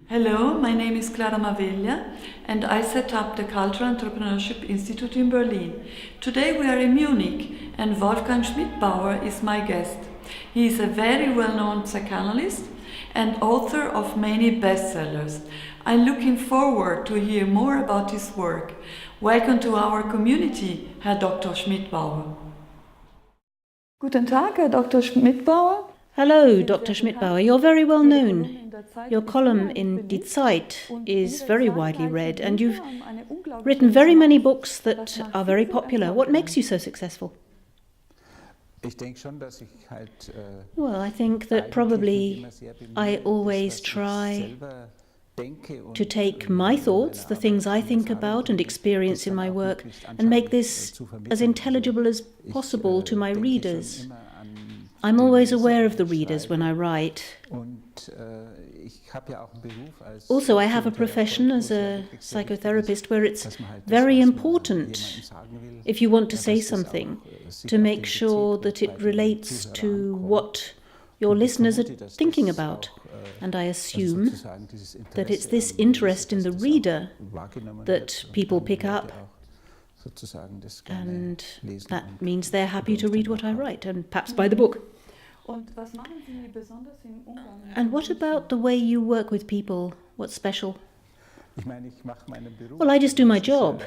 Hello, my name is Clara Maveglia and I set up the Cultural Entrepreneurship Institute in Berlin. Today we are in Munich and Wolfgang Schmidbauer is my guest. He is a very well-known psychoanalyst and author of many bestsellers. I'm looking forward to hear more about his work. Welcome to our community, Herr Dr. Schmidbauer. Guten Tag, Herr Dr. Schmidbauer. Hello, Dr. Schmidbauer. You're very well known. Your column in Die Zeit is very widely read, and you've written very many books that are very popular. What makes you so successful? Well, I think that probably I always try to take my thoughts, the things I think about and experience in my work, and make this as intelligible as possible to my readers. I'm always aware of the readers when I write. Also, I have a profession as a psychotherapist where it's very important, if you want to say something, to make sure that it relates to what your listeners are thinking about. And I assume that it's this interest in the reader that people pick up. And that means they're happy to read what I write and perhaps buy the book. And what about the way you work with people? What's special? Well, I just do my job.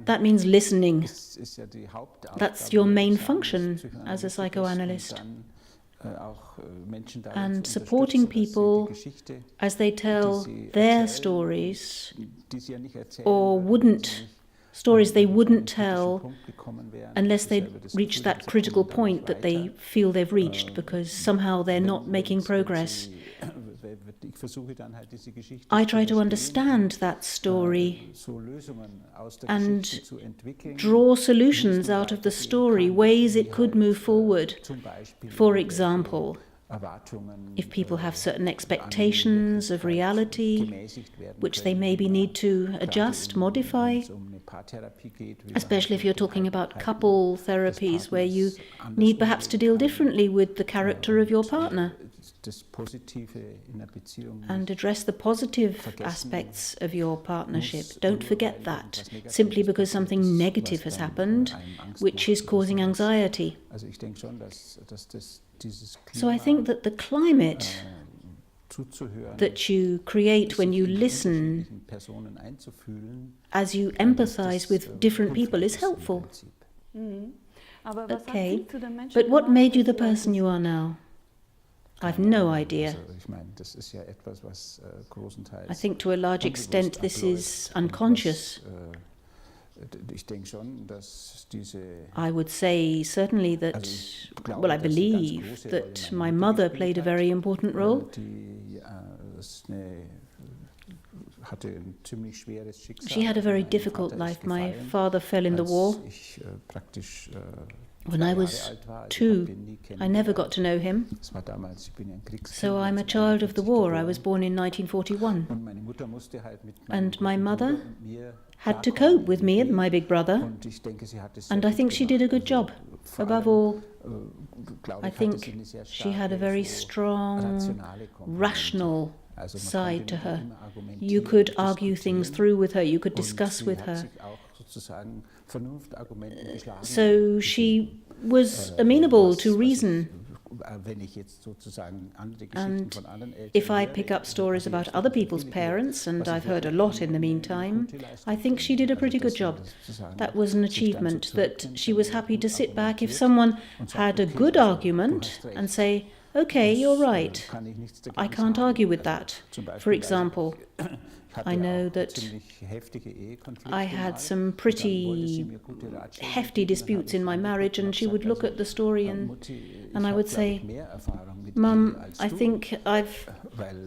That means listening. That's your main function as a psychoanalyst. And supporting people as they tell their stories or stories they wouldn't tell unless they reach that critical point that they feel they've reached because somehow they're not making progress. I try to understand that story and draw solutions out of the story, ways it could move forward. For example, if people have certain expectations of reality, which they maybe need to adjust, modify, especially if you're talking about couple therapies where you need perhaps to deal differently with the character of your partner and address the positive aspects of your partnership. Don't forget that, simply because something negative has happened, which is causing anxiety. So I think that the climate that you create when you listen, as you empathize with different people, is helpful. Okay, but what made you the person you are now? I've no idea. I think to a large extent this is unconscious. I would say certainly that, well, I believe that my mother played a very important role. She had a very difficult life. My father fell in the war. When I was 2, I never got to know him. So I'm a child of the war. I was born in 1941. And my mother had to cope with me and my big brother. And I think she did a good job. Above all, I think she had a very strong, rational side to her. You could argue things through with her. You could discuss with her. So she was amenable to reason. And if I pick up stories about other people's parents, and I've heard a lot in the meantime, I think she did a pretty good job. That was an achievement, that she was happy to sit back if someone had a good argument and say, okay, you're right, I can't argue with that. For example, I know that I had some pretty hefty disputes in my marriage, and she would look at the story and I would say, Mum, I think I've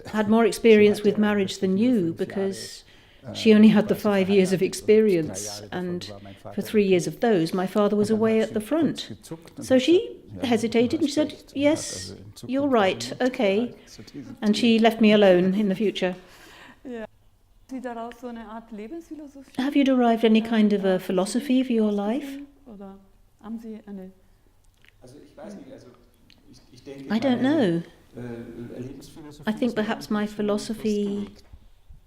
had more experience with marriage than you, because she only had the 5 years of experience, and for 3 years of those my father was away at the front. So she hesitated and she said, yes, you're right, okay, and she left me alone in the future. Have you derived any kind of a philosophy for your life? I don't know. I think perhaps my philosophy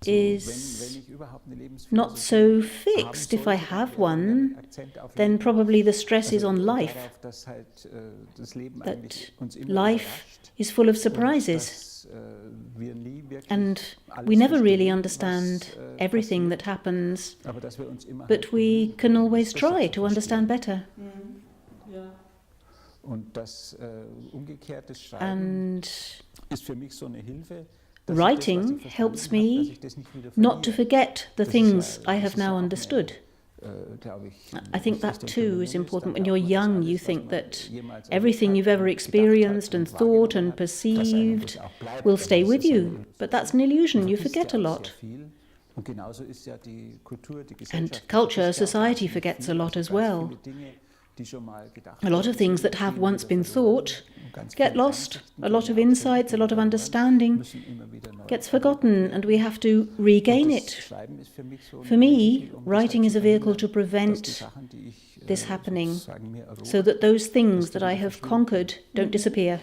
is not so fixed. If I have one, then probably the stress is on life, that life is full of surprises, and we never really understand everything that happens, but we can always try to understand better. And writing helps me not to forget the things I have now understood. I think that too is important. When you're young, you think that everything you've ever experienced and thought and perceived will stay with you. But that's an illusion. You forget a lot. And culture, society forgets a lot as well. A lot of things that have once been thought get lost. A lot of insights, a lot of understanding gets forgotten, and we have to regain it. For me, writing is a vehicle to prevent this happening, so that those things that I have conquered don't disappear.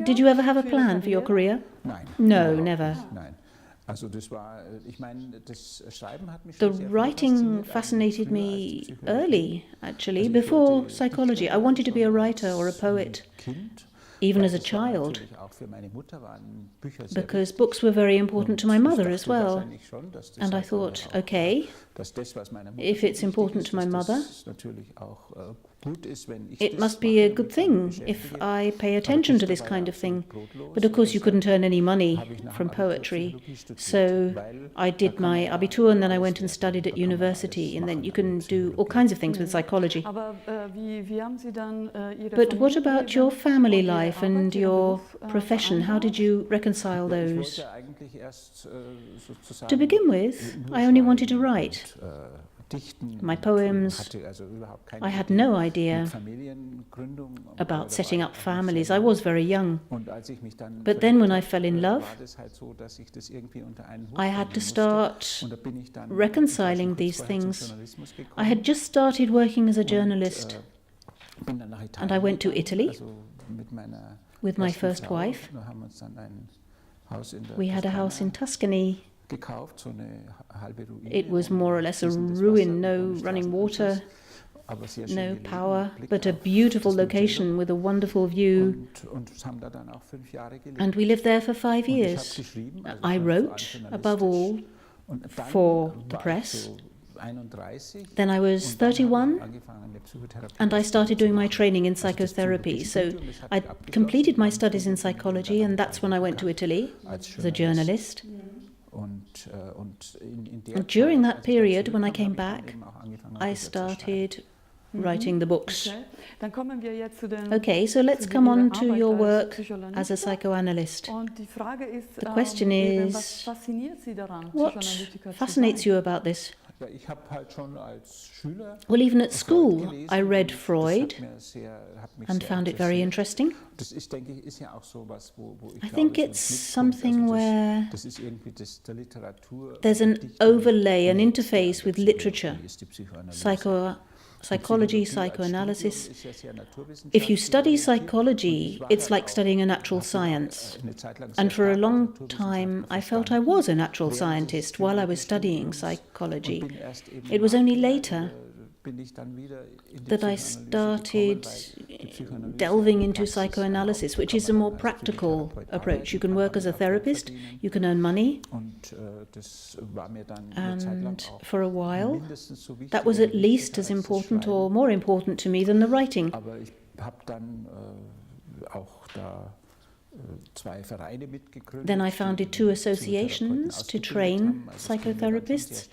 Did you ever have a plan for your career? No, never. The writing fascinated me early, actually, before psychology. I wanted to be a writer or a poet, even as a child, because books were very important to my mother as well. And I thought, okay, if it's important to my mother, it must be a good thing if I pay attention to this kind of thing. But of course you couldn't earn any money from poetry. So I did my Abitur and then I went and studied at university, and then you can do all kinds of things with psychology. But what about your family life and your profession? How did you reconcile those? To begin with, I only wanted to write. My poems, I had no idea about setting up families. I was very young. But then when I fell in love, I had to start reconciling these things. I had just started working as a journalist, and I went to Italy with my first wife. We had a house in Tuscany. It was more or less a ruin, no running water, no power, but a beautiful location with a wonderful view. And we lived there for 5 years. I wrote, above all, for the press. Then I was 31 and I started doing my training in psychotherapy. So I completed my studies in psychology, and that's when I went to Italy as a journalist. And during that period, when I came back, I started writing the books. Okay, so let's come on to your work as a psychoanalyst. The question is, what fascinates you about this? Well, even at school, I read Freud and found it very interesting. I think it's something where there's an overlay, an interface with literature, psychology, psychoanalysis. If you study psychology, it's like studying a natural science. And for a long time, I felt I was a natural scientist while I was studying psychology. It was only later that I started delving into psychoanalysis, which is a more practical approach. You can work as a therapist, you can earn money, and for a while that was at least as important or more important to me than the writing. Then I founded 2 associations to train psychotherapists.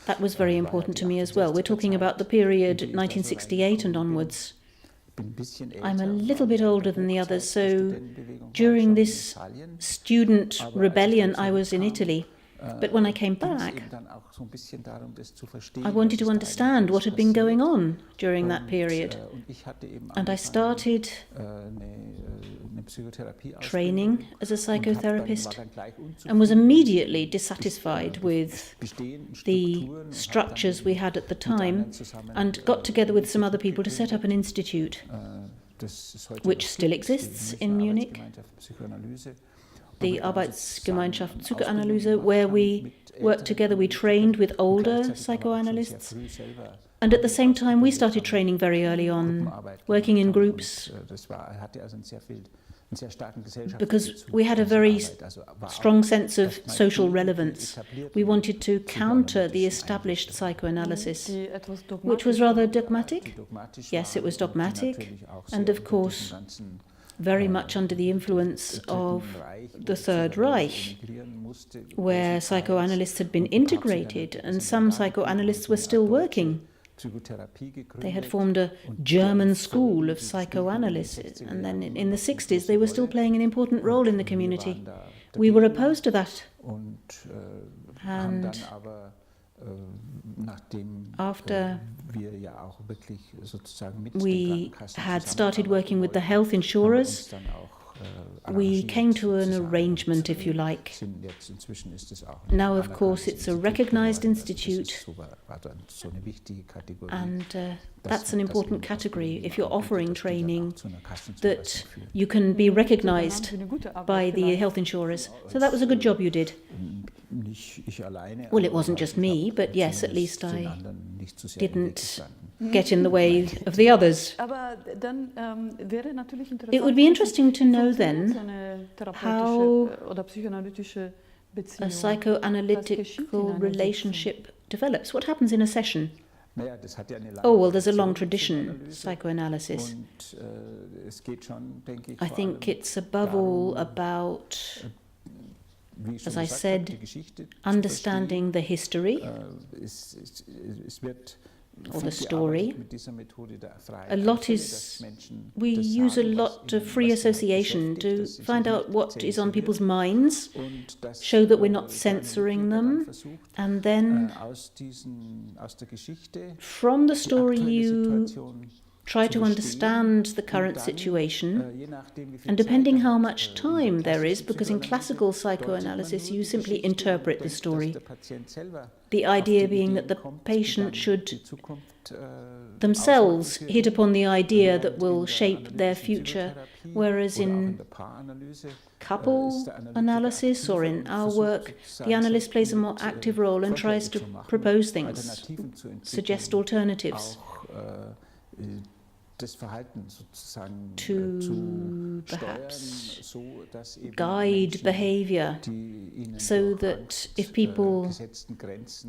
That was very important to me as well. We're talking about the period 1968 and onwards. I'm a little bit older than the others, so during this student rebellion I was in Italy. But when I came back, I wanted to understand what had been going on during that period. And I started training as a psychotherapist and was immediately dissatisfied with the structures we had at the time, and got together with some other people to set up an institute. which still exists in Munich, the Arbeitsgemeinschaft Psychoanalyse, where we worked together. We trained with older psychoanalysts. And at the same time, we started training very early on, working in groups, because we had a very strong sense of social relevance. We wanted to counter the established psychoanalysis, which was rather dogmatic. Yes, it was dogmatic, and of course, very much under the influence of the Third Reich, where psychoanalysts had been integrated and some psychoanalysts were still working. They had formed a German school of psychoanalysis, and then in the 60s they were still playing an important role in the community. We were opposed to that. And after we had started working with the health insurers, we came to an arrangement, if you like. Now, of course, it's a recognized institute, and that's an important category if you're offering training, that you can be recognized by the health insurers. So that was a good job you did. Well, it wasn't just me, but yes, at least I didn't get in the way of the others. It would be interesting to know then how a psychoanalytical relationship develops. What happens in a session? Oh, well, there's a long tradition, psychoanalysis. I think it's above all about, as I said, understanding the history or the story. We use a lot of free association to find out what is on people's minds, show that we're not censoring them, and then from the story you try to understand the current situation, and depending how much time there is, because in classical psychoanalysis you simply interpret the story. The idea being that the patient should themselves hit upon the idea that will shape their future, whereas in couple analysis or in our work, the analyst plays a more active role and tries to propose things, suggest alternatives, to perhaps guide behavior, so that if people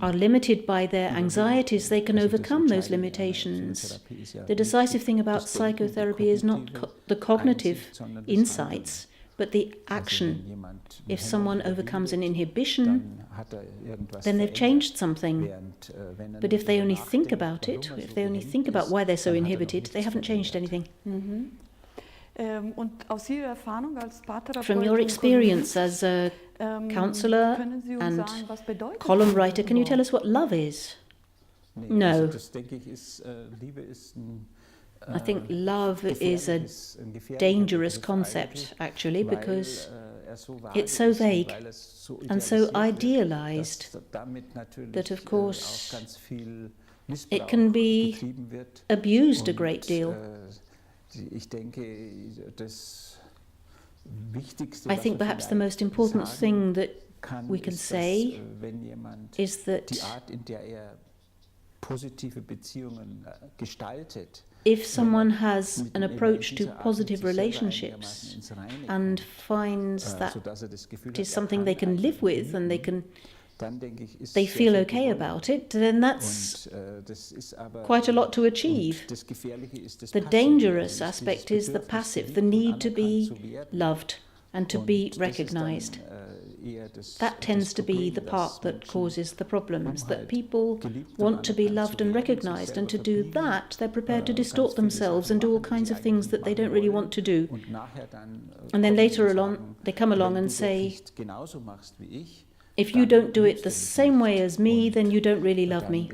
are limited by their anxieties, they can overcome those limitations. The decisive thing about psychotherapy is not the cognitive insights, but the action. If someone overcomes an inhibition, then they've changed something. But if they only think about it, if they only think about why they're so inhibited, they haven't changed anything. From your experience as a counselor and column writer, can you tell us what love is? No. I think love is a dangerous concept, actually, because it's so vague and so idealized that, of course, it can be abused a great deal. I think perhaps the most important thing that we can say is that if someone has an approach to positive relationships and finds that it is something they can live with and they feel okay about it, then that's quite a lot to achieve. The dangerous aspect is the passive, the need to be loved and to be recognized. That tends to be the part that causes the problems, that people want to be loved and recognized, and to do that they're prepared to distort themselves and do all kinds of things that they don't really want to do. And then later on they come along and say, if you don't do it the same way as me, then you don't really love me,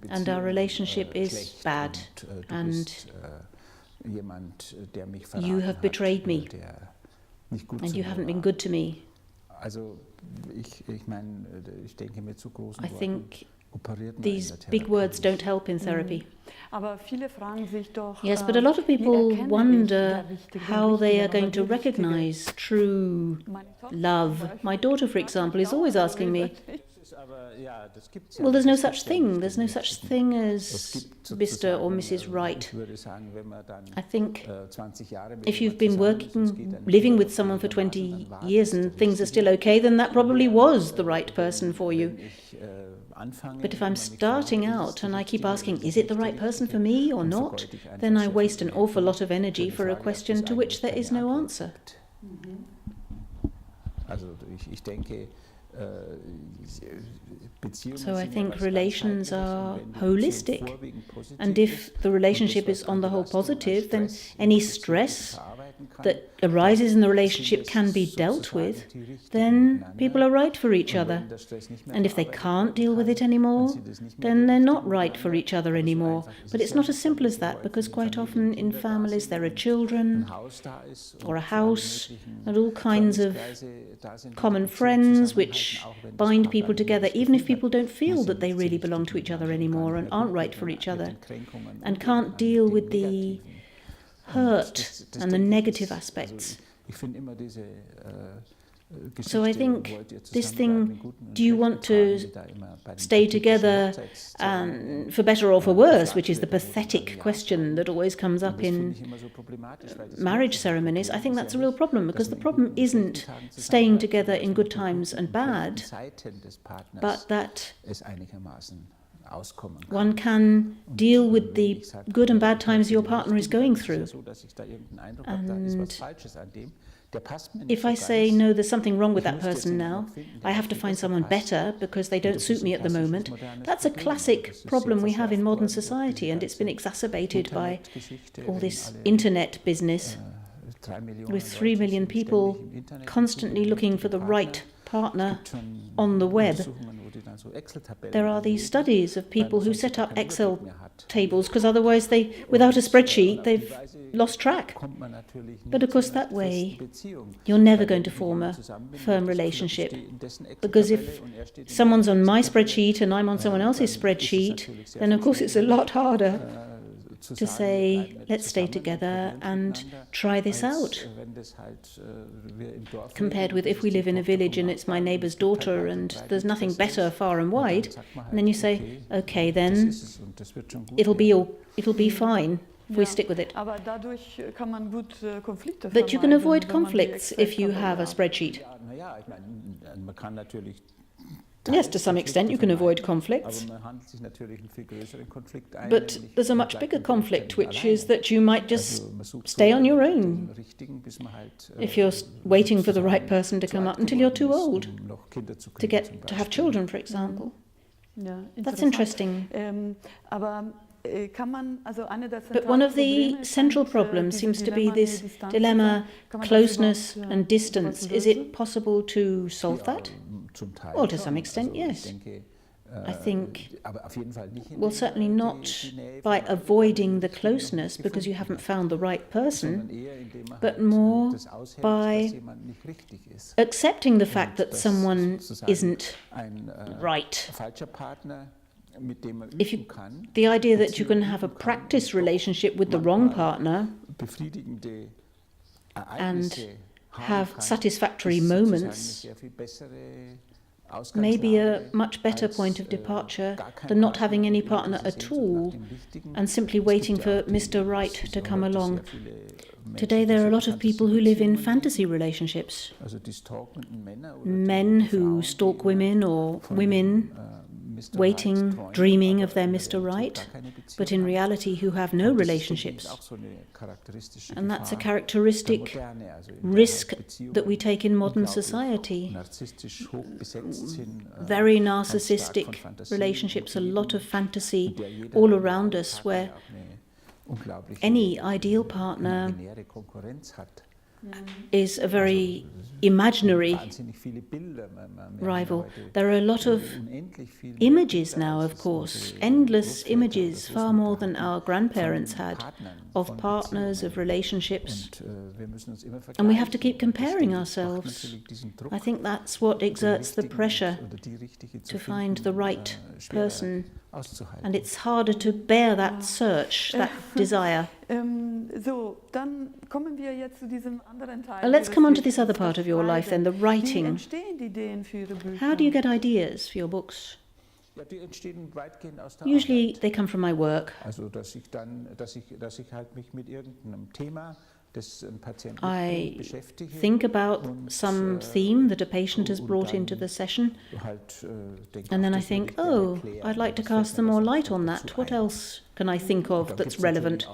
and our relationship is bad, and you have betrayed me, and you haven't been good to me. I think these big words don't help in therapy. Yes, but a lot of people wonder how they are going to recognize true love. My daughter, for example, is always asking me, well, there's no such thing. There's no such thing as Mr. or Mrs. Right. I think if you've been living with someone for 20 years and things are still okay, then that probably was the right person for you. But if I'm starting out and I keep asking, is it the right person for me or not, then I waste an awful lot of energy for a question to which there is no answer. So I think relations are holistic, and if the relationship is on the whole positive, then any stress that arises in the relationship can be dealt with, then people are right for each other. And if they can't deal with it anymore, then they're not right for each other anymore. But it's not as simple as that, because quite often in families there are children, or a house, and all kinds of common friends which bind people together, even if people don't feel that they really belong to each other anymore and aren't right for each other, and can't deal with the hurt and the negative aspects. So I think this thing, do you want to stay together for better or for worse, which is the pathetic question that always comes up in marriage ceremonies, I think that's a real problem, because the problem isn't staying together in good times and bad, but that one can deal with the good and bad times your partner is going through. And if I say, no, there's something wrong with that person now, I have to find someone better because they don't suit me at the moment, that's a classic problem we have in modern society, and it's been exacerbated by all this internet business, with 3 million people constantly looking for the right partner on the web. There are these studies of people who set up Excel tables because otherwise without a spreadsheet, they've lost track. But of course that way you're never going to form a firm relationship, because if someone's on my spreadsheet and I'm on someone else's spreadsheet, then of course it's a lot harder to say, let's stay together and try this out, compared with if we live in a village and it's my neighbour's daughter and there's nothing better far and wide, and then you say, okay, then it'll be fine if we stick with it. But you can avoid conflicts if you have a spreadsheet. Yes, to some extent you can avoid conflicts. But there's a much bigger conflict, which is that you might just stay on your own if you're waiting for the right person to come up until you're too old to have children, for example. That's interesting. But one of the central problems seems to be this dilemma, closeness and distance. Is it possible to solve that? Well, to some extent, yes. I think, well, certainly not by avoiding the closeness because you haven't found the right person, but more by accepting the fact that someone isn't right. The idea that you can have a practice relationship with the wrong partner and have satisfactory moments may be a much better point of departure than not having any partner at all and simply waiting for Mr. Right to come along. Today there are a lot of people who live in fantasy relationships. Men who stalk women, or women waiting, dreaming of their Mr. Right, but in reality who have no relationships. And that's a characteristic risk that we take in modern society. Very narcissistic relationships, a lot of fantasy all around us, where any ideal partner is a very imaginary rival. There are a lot of images now, of course, endless images, far more than our grandparents had, of partners, of relationships. And we have to keep comparing ourselves. I think that's what exerts the pressure to find the right person. And it's harder to bear that search, that desire. Let's come on to this other part of your life then, the writing. How do you get ideas for your books? Usually they come from my work. I think about some theme that a patient has brought into the session, and then I think, oh, I'd like to cast some more light on that. What else can I think of that's relevant?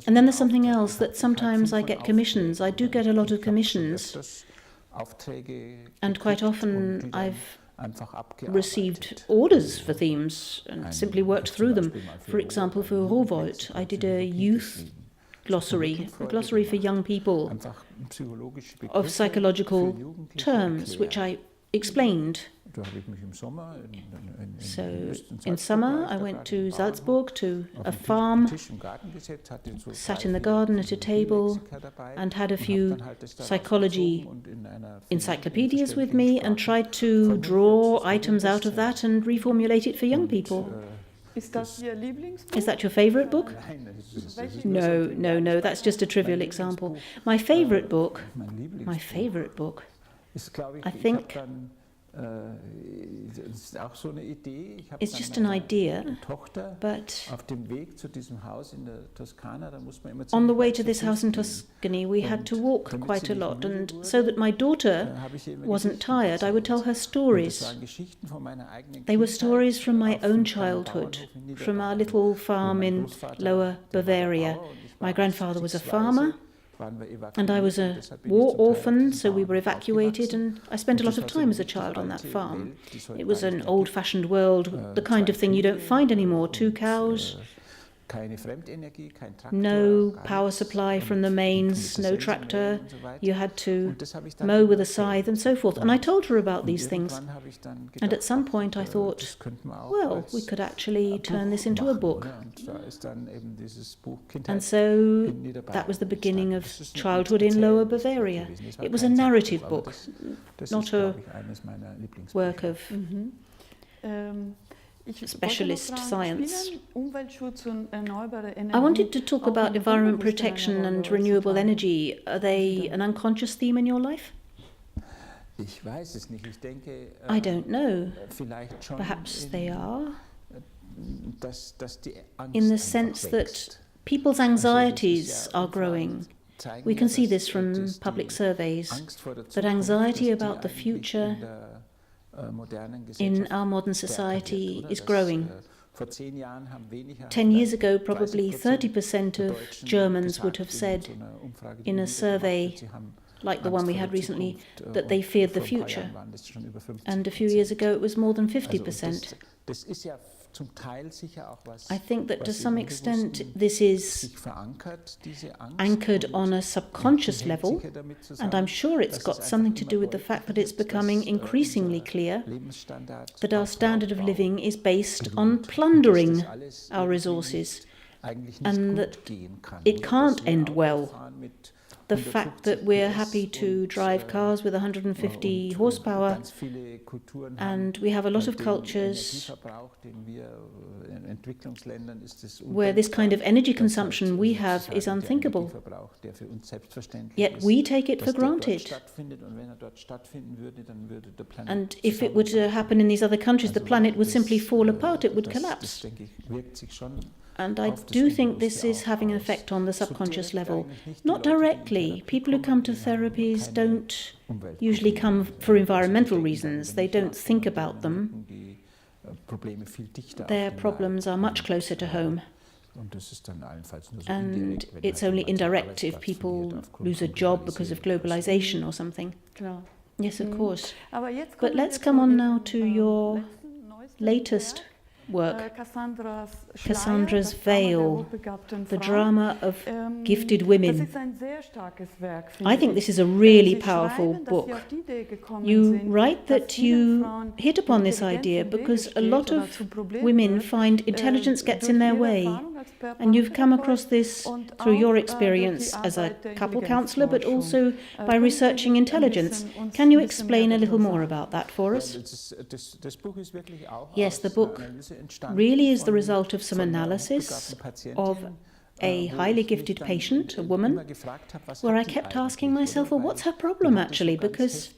And then there's something else that sometimes I get commissions. I do get a lot of commissions, and quite often I've received orders for themes and simply worked through them. For example, for Rowohlt, I did a youth glossary, a glossary for young people of psychological terms, which I explained. So in summer I went to Salzburg to a farm, sat in the garden at a table and had a few psychology encyclopedias with me and tried to draw items out of that and reformulate it for young people. Is that your favourite book? No, that's just a trivial example. My favourite book, I think, it's just an idea, but on the way to this house in Tuscany we had to walk quite a lot, and so that my daughter wasn't tired, I would tell her stories. They were stories from my own childhood, from our little farm in Lower Bavaria. My grandfather was a farmer, and I was a war orphan, so we were evacuated, and I spent a lot of time as a child on that farm. It was an old-fashioned world, the kind of thing you don't find anymore. 2 cows, no power supply from the mains, no tractor, you had to mow with a scythe and so forth. And I told her about these things, and at some point I thought, well, we could actually turn this into a book. And so that was the beginning of childhood in Lower Bavaria. It was a narrative book, not a work of specialist science. I wanted to talk about environment protection and renewable energy. Are they an unconscious theme in your life? I don't know. Perhaps they are. In the sense that people's anxieties are growing. We can see this from public surveys, that anxiety about the future in our modern society is growing. 10 years ago, probably 30% of Germans would have said in a survey like the one we had recently that they feared the future. And a few years ago it was more than 50%. I think that to some extent this is anchored on a subconscious level, and I'm sure it's got something to do with the fact that it's becoming increasingly clear that our standard of living is based on plundering our resources, and that it can't end well. The fact that we're happy to drive cars with 150 horsepower, and we have a lot of cultures where this kind of energy consumption we have is unthinkable. Yet we take it for granted. And if it were to happen in these other countries, the planet would simply fall apart, it would collapse. And I do think this is having an effect on the subconscious level. Not directly. People who come to therapies don't usually come for environmental reasons. They don't think about them. Their problems are much closer to home. And it's only indirect if people lose a job because of globalization or something. Yes, of course. But let's come on now to your latest work, Cassandra's Veil, the drama of gifted women. I think this is a really powerful book. You write that you hit upon this idea because a lot of women find intelligence gets in their way, and you've come across this through your experience as a couple counsellor, but also by researching intelligence. Can you explain a little more about that for us? Yes, the book really is the result of some analysis of a highly gifted patient, a woman, where I kept asking myself, well, what's her problem actually? Because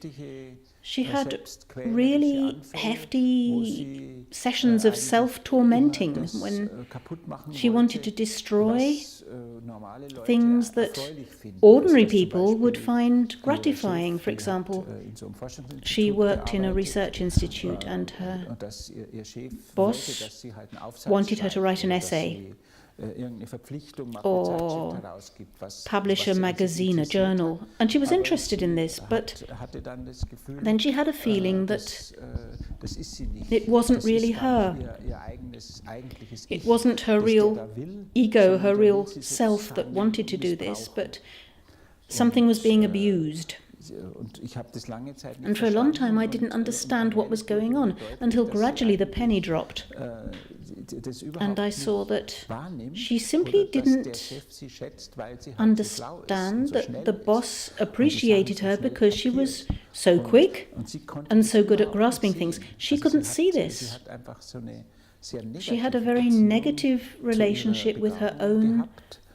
she had really hefty sessions of self-tormenting when she wanted to destroy things that ordinary people would find gratifying. For example, she worked in a research institute and her boss wanted her to write an essay or publish a magazine, a journal, and she was interested in this, but then she had a feeling that it wasn't really her. It wasn't her real ego, her real self that wanted to do this, but something was being abused. And for a long time I didn't understand what was going on, until gradually the penny dropped. And I saw that she simply didn't understand that the boss appreciated her because she was so quick and so good at grasping things. She couldn't see this. She had a very negative relationship with her own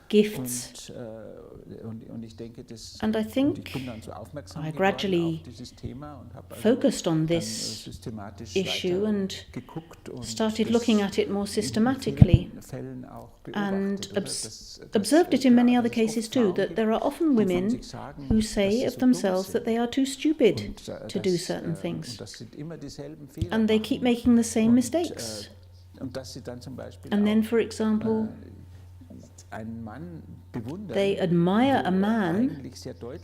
gifts. And I think I gradually focused on this issue and started looking at it more systematically, and observed it in many other cases too, that there are often women who say of themselves that they are too stupid to do certain things, and they keep making the same mistakes. And then, for example, they admire a man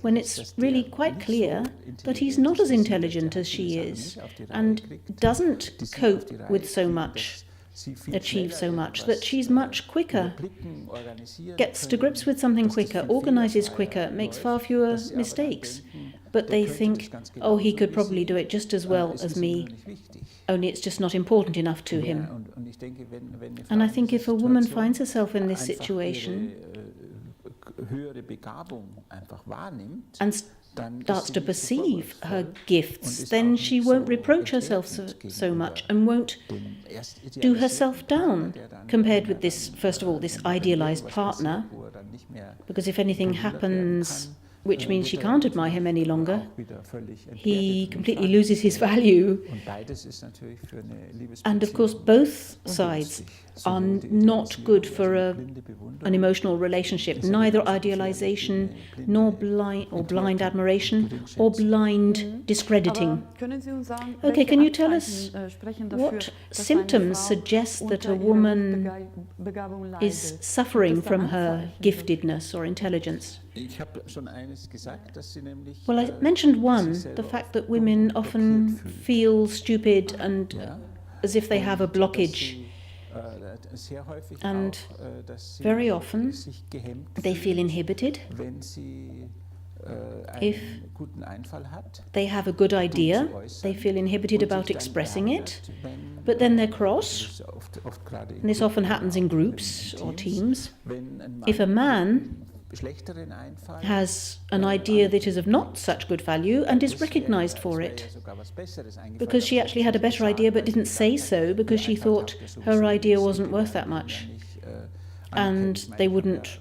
when it's really quite clear that he's not as intelligent as she is and doesn't cope with so much, achieve so much, that she's much quicker, gets to grips with something quicker, organizes quicker, makes far fewer mistakes. But they think, oh, he could probably do it just as well as me, only it's just not important enough to him. And I think if a woman finds herself in this situation and starts to perceive her gifts, then she won't reproach herself so much and won't do herself down compared with this, first of all, this idealized partner, because if anything happens which means she can't admire him any longer, he completely loses his value. And of course, both sides are not good for an emotional relationship, neither idealization, nor blind admiration, or blind discrediting. Okay, can you tell us what symptoms suggest that a woman is suffering from her giftedness or intelligence? Well, I mentioned one, the fact that women often feel stupid and as if they have a blockage. And very often they feel inhibited. If they have a good idea, they feel inhibited about expressing it, but then they're cross, and this often happens in groups or teams. If a man has an idea that is of not such good value and is recognized for it, because she actually had a better idea but didn't say so because she thought her idea wasn't worth that much and they wouldn't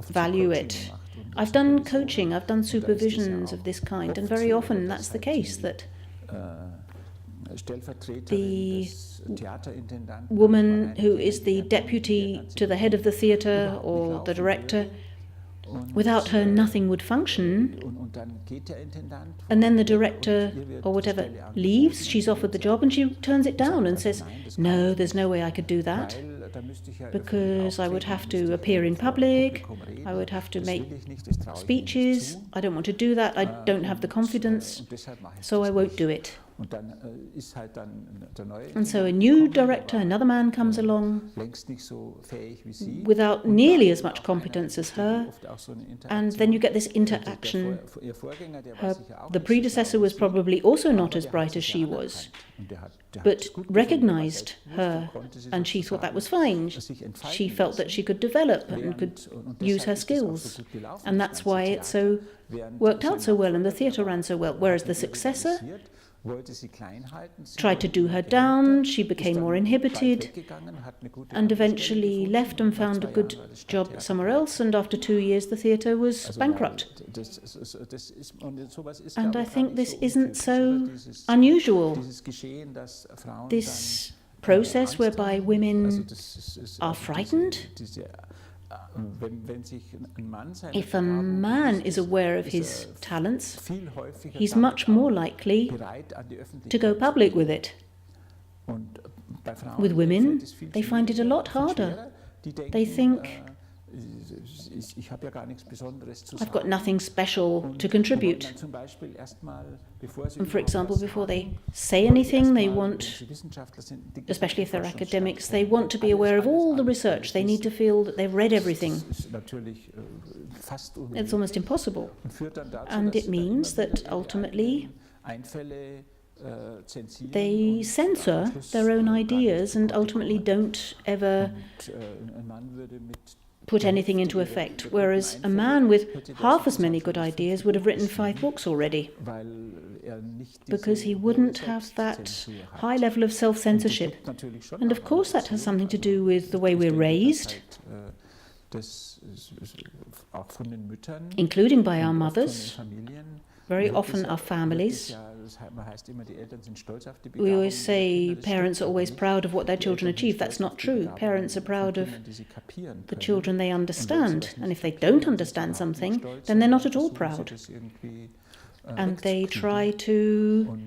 value it. I've done coaching, I've done supervisions of this kind, and very often that's the case, that the woman who is the deputy to the head of the theatre or the director, without her nothing would function, and then the director or whatever leaves, she's offered the job and she turns it down and says, no, there's no way I could do that, because I would have to appear in public, I would have to make speeches, I don't want to do that, I don't have the confidence, so I won't do it. And so a new director, another man comes along without nearly as much competence as her, and then you get this interaction. The predecessor was probably also not as bright as she was, but recognized her, and she thought that was fine. She felt that she could develop and could use her skills, and that's why it worked out so well and the theatre ran so well. Whereas the successor tried to do her down, she became more inhibited, and eventually left and found a good job somewhere else, and after 2 years the theatre was bankrupt. And I think this isn't so unusual. This process whereby women are frightened. If a man is aware of his talents, he's much more likely to go public with it. With women, they find it a lot harder. They think, I've got nothing special to contribute. And for example, before they say anything, they want, especially if they're academics, they want to be aware of all the research. They need to feel that they've read everything. It's almost impossible. And it means that ultimately they censor their own ideas and ultimately don't ever put anything into effect, whereas a man with half as many good ideas would have written 5 books already, because he wouldn't have that high level of self-censorship. And of course that has something to do with the way we're raised, including by our mothers, very often our families. We always say parents are always proud of what their children achieve. That's not true. Parents are proud of the children they understand. And if they don't understand something, then they're not at all proud. And they try to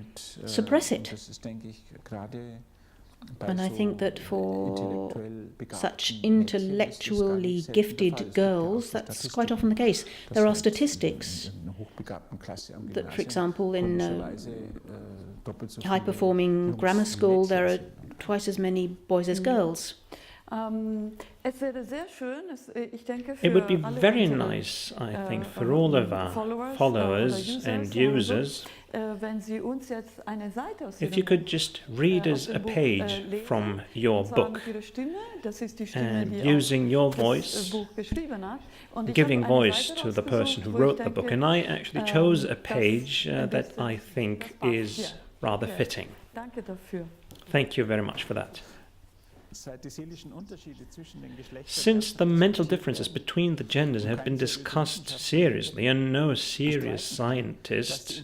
suppress it. And I think that for such intellectually gifted girls, that's quite often the case. There are statistics that, for example, in high-performing grammar school, there are twice as many boys as girls. It would be very nice, I think, for all of our followers and users if you could just read us a page from your book, and using your voice, giving voice to the person who wrote the book. And I actually chose a page that I think is rather fitting. Thank you very much for that. Since the mental differences between the genders have been discussed seriously, and no serious scientist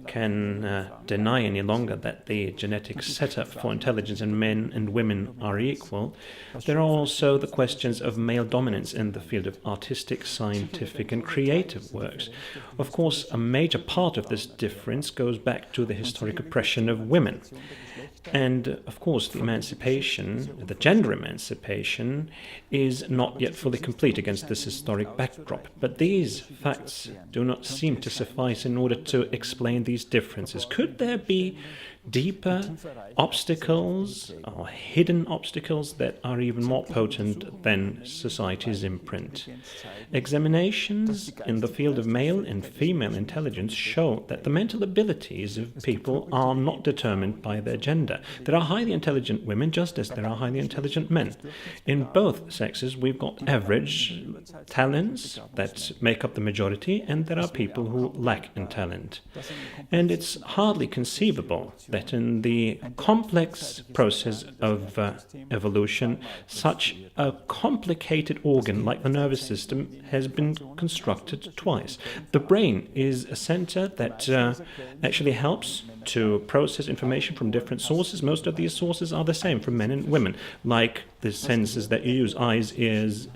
can deny any longer that the genetic setup for intelligence in men and women are equal, there are also the questions of male dominance in the field of artistic, scientific and creative works. Of course, a major part of this difference goes back to the historic oppression of women. And, of course, the gender emancipation is not yet fully complete against this historic backdrop. But these facts do not seem to suffice in order to explain these differences. Could there be deeper obstacles or hidden obstacles that are even more potent than society's imprint? Examinations in the field of male and female intelligence show that the mental abilities of people are not determined by their gender. There are highly intelligent women just as there are highly intelligent men. In both sexes we've got average talents that make up the majority, and there are people who lack in talent. And it's hardly conceivable that in the complex process of evolution, such a complicated organ like the nervous system has been constructed twice. The brain is a center that actually helps to process information from different sources. Most of these sources are the same for men and women, like the senses that you use, eyes, ears,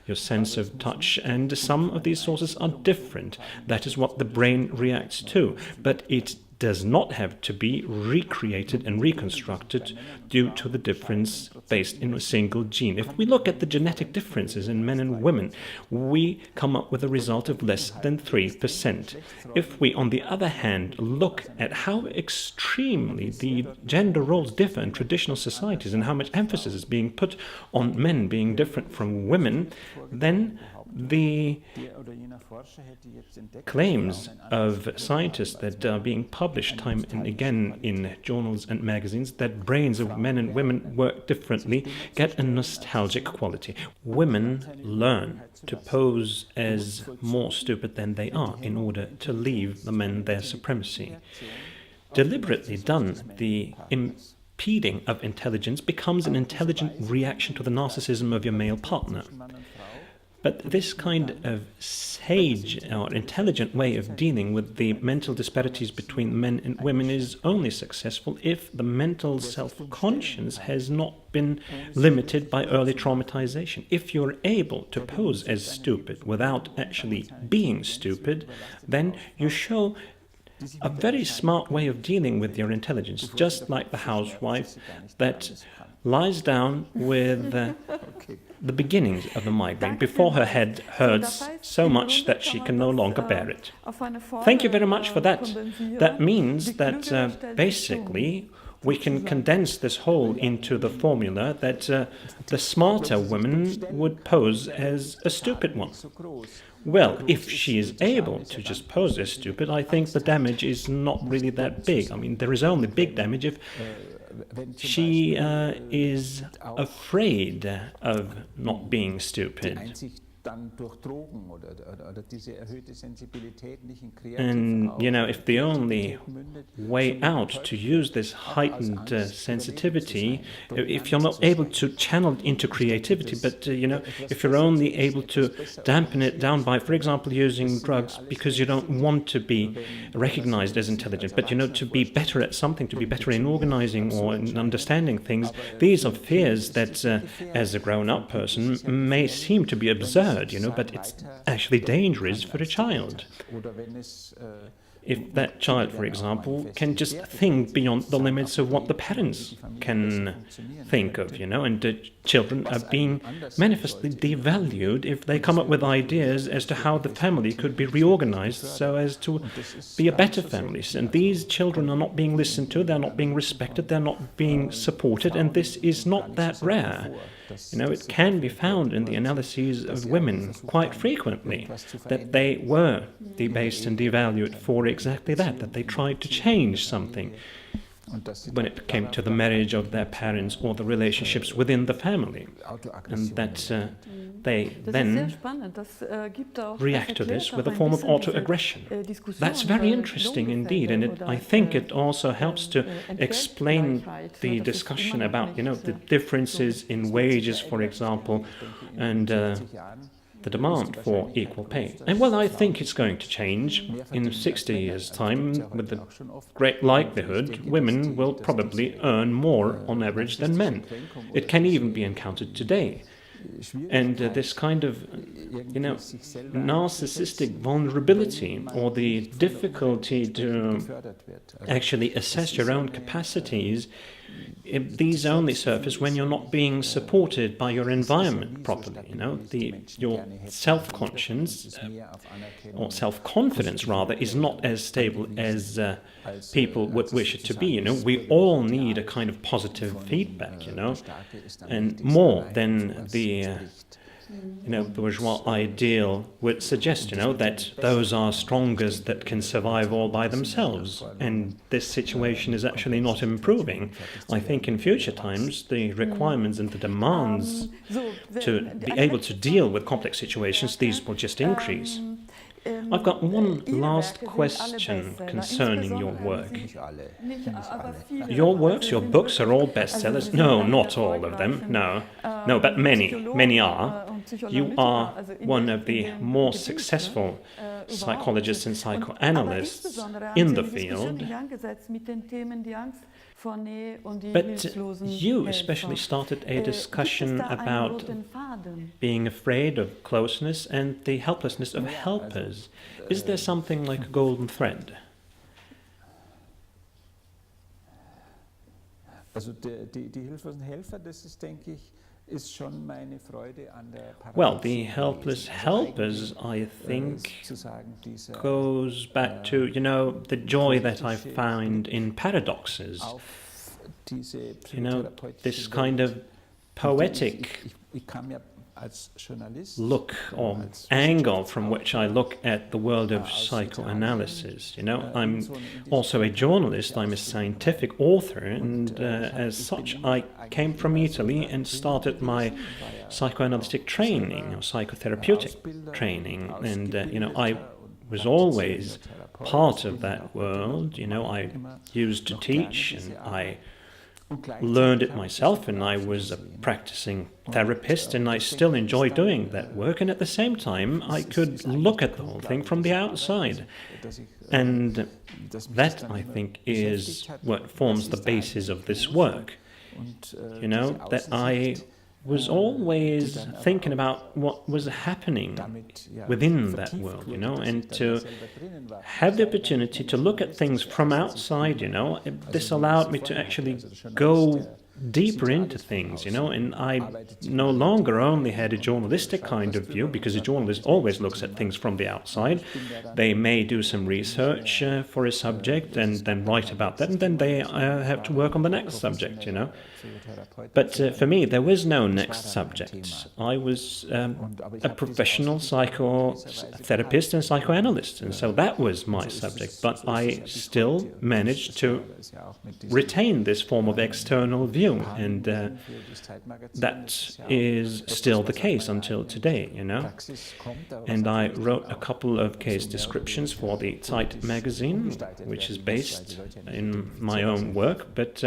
your sense of touch, and some of these sources are different. That is what the brain reacts to. But it does not have to be recreated and reconstructed due to the difference based in a single gene. If we look at the genetic differences in men and women, we come up with a result of less than 3%. If we, on the other hand, look at how extremely the gender roles differ in traditional societies and how much emphasis is being put on men being different from women, then the claims of scientists that are being published time and again in journals and magazines that brains of men and women work differently get a nostalgic quality. Women learn to pose as more stupid than they are in order to leave the men their supremacy. Deliberately done, the impeding of intelligence becomes an intelligent reaction to the narcissism of your male partner. But this kind of sage or intelligent way of dealing with the mental disparities between men and women is only successful if the mental self-conscience has not been limited by early traumatization. If you're able to pose as stupid without actually being stupid, then you show a very smart way of dealing with your intelligence, just like the housewife that lies down with the beginnings of the migraine before her head hurts so much that she can no longer bear it. Thank you very much for that. That means that basically we can condense this whole into the formula that the smarter woman would pose as a stupid one. Well, if she is able to just pose as stupid, I think the damage is not really that big. I mean, there is only big damage if she is afraid of not being stupid. And, if the only way out to use this heightened sensitivity, if you're not able to channel it into creativity, but, if you're only able to dampen it down by, for example, using drugs because you don't want to be recognized as intelligent, but, to be better at something, to be better in organizing or in understanding things, these are fears that, as a grown-up person, may seem to be absurd. But it's actually dangerous for a child. If that child, for example, can just think beyond the limits of what the parents can think of, and the children are being manifestly devalued if they come up with ideas as to how the family could be reorganized so as to be a better family. And these children are not being listened to, they're not being respected, they're not being supported, and this is not that rare. It can be found in the analyses of women quite frequently that they were debased and devalued for exactly that they tried to change something when it came to the marriage of their parents or the relationships within the family. And that they then react to this with a form of autoaggression. That's very interesting indeed, and I think it also helps to explain the discussion about, the differences in wages, for example, and the demand for equal pay. And I think it's going to change. In 60 years' time, with the great likelihood, women will probably earn more on average than men. It can even be encountered today. And this kind of, narcissistic vulnerability or the difficulty to actually assess your own capacities, these only surface when you're not being supported by your environment properly. Your self-conscience or self-confidence rather is not as stable as people would wish it to be. We all need a kind of positive feedback, and more than the bourgeois ideal would suggest, that those are strongest that can survive all by themselves. And this situation is actually not improving. I think in future times, the requirements and the demands to be able to deal with complex situations, these will just increase. I've got one last question concerning your work. Your works, your books are all bestsellers? No, not all of them, no, but many are. You are one of the more successful psychologists and psychoanalysts in the field. But you especially started a discussion about being afraid of closeness and the helplessness of helpers. Is there something like a golden thread? Well, the helpless helpers, I think, goes back to, the joy that I find in paradoxes. This kind of poetic look or angle from which I look at the world of psychoanalysis. I'm also a journalist, I'm a scientific author, and as such I came from Italy and started my psychoanalytic training or psychotherapeutic training, and I was always part of that world. I used to teach, and I learned it myself, and I was a practicing therapist, and I still enjoy doing that work, and at the same time I could look at the whole thing from the outside, and that, I think, is what forms the basis of this work. That I was always thinking about what was happening within that world, and to have the opportunity to look at things from outside, this allowed me to actually go deeper into things, and I no longer only had a journalistic kind of view, because a journalist always looks at things from the outside. They may do some research for a subject and then write about that, and then they have to work on the next subject, But for me, there was no next subject. I was a professional psychotherapist and psychoanalyst, and so that was my subject, but I still managed to retain this form of external view. And that is still the case until today, And I wrote a couple of case descriptions for the Zeit magazine, which is based in my own work. But,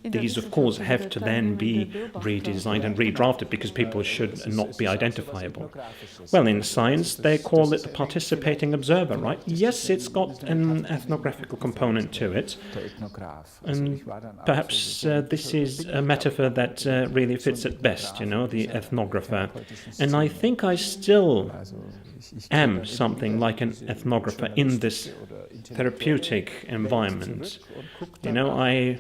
these, of course, have to then be redesigned and redrafted because people should not be identifiable. Well, in science, they call it the participating observer, right? Yes, it's got an ethnographical component to it. And perhaps this is a metaphor that really fits it best, the ethnographer. And I think I still am something like an ethnographer in this therapeutic environment. I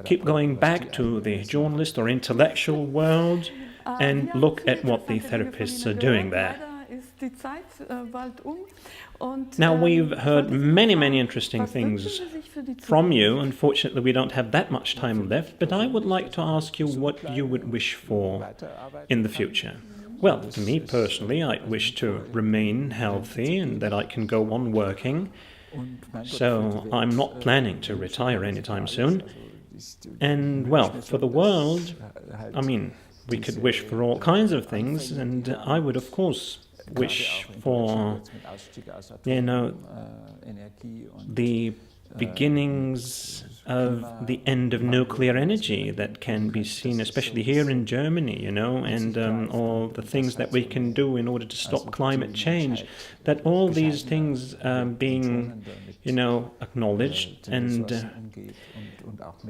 keep going back to the journalist or intellectual world and look at what the therapists are doing there. Now, we've heard many interesting things from you. Unfortunately, we don't have that much time left, but I would like to ask you what you would wish for in the future. Well, for me personally, I wish to remain healthy and that I can go on working. So I'm not planning to retire anytime soon. And, well, for the world, we could wish for all kinds of things, and I would, of course, wish for, the beginnings of the end of nuclear energy that can be seen, especially here in Germany, and all the things that we can do in order to stop climate change, that all these things being, acknowledged, and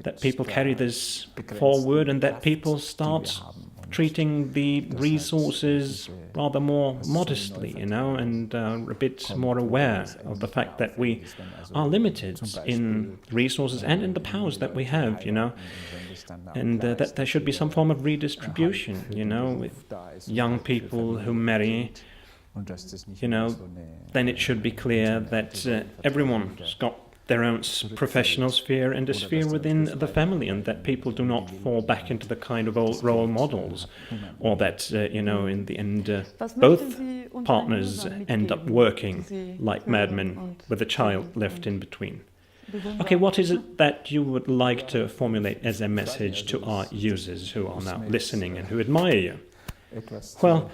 that people carry this forward, and that people start treating the resources rather more modestly, and a bit more aware of the fact that we are limited in resources and in the powers that we have, and that there should be some form of redistribution, with young people who marry, then it should be clear that everyone's got their own professional sphere and a sphere within the family, and that people do not fall back into the kind of old role models, or that, in the end, both partners end up working like madmen with a child left in between. Okay, what is it that you would like to formulate as a message to our users who are now listening and who admire you? Well,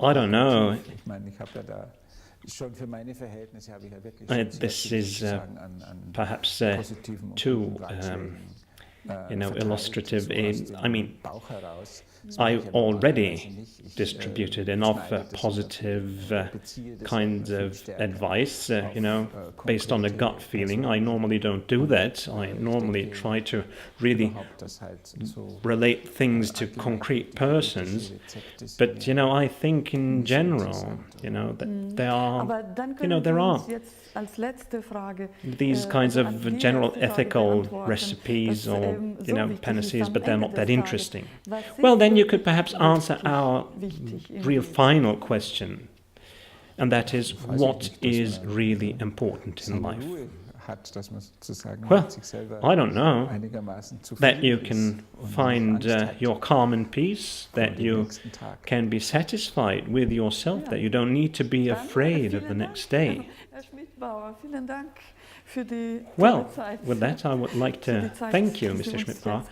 I don't know. This is perhaps too illustrative. I already distributed enough positive kinds of advice, based on a gut feeling. I normally don't do that. I normally try to really relate things to concrete persons. But, I think in general, that there are these kinds of general ethical recipes or, panaceas, but they're not that interesting. Well, then you could perhaps answer our real final question, and that is, what is really important in life? Well, I don't know. That you can find your calm and peace, that you can be satisfied with yourself, that you don't need to be afraid of the next day. Well, with that, I would like to thank you, Mr. Schmidbauer.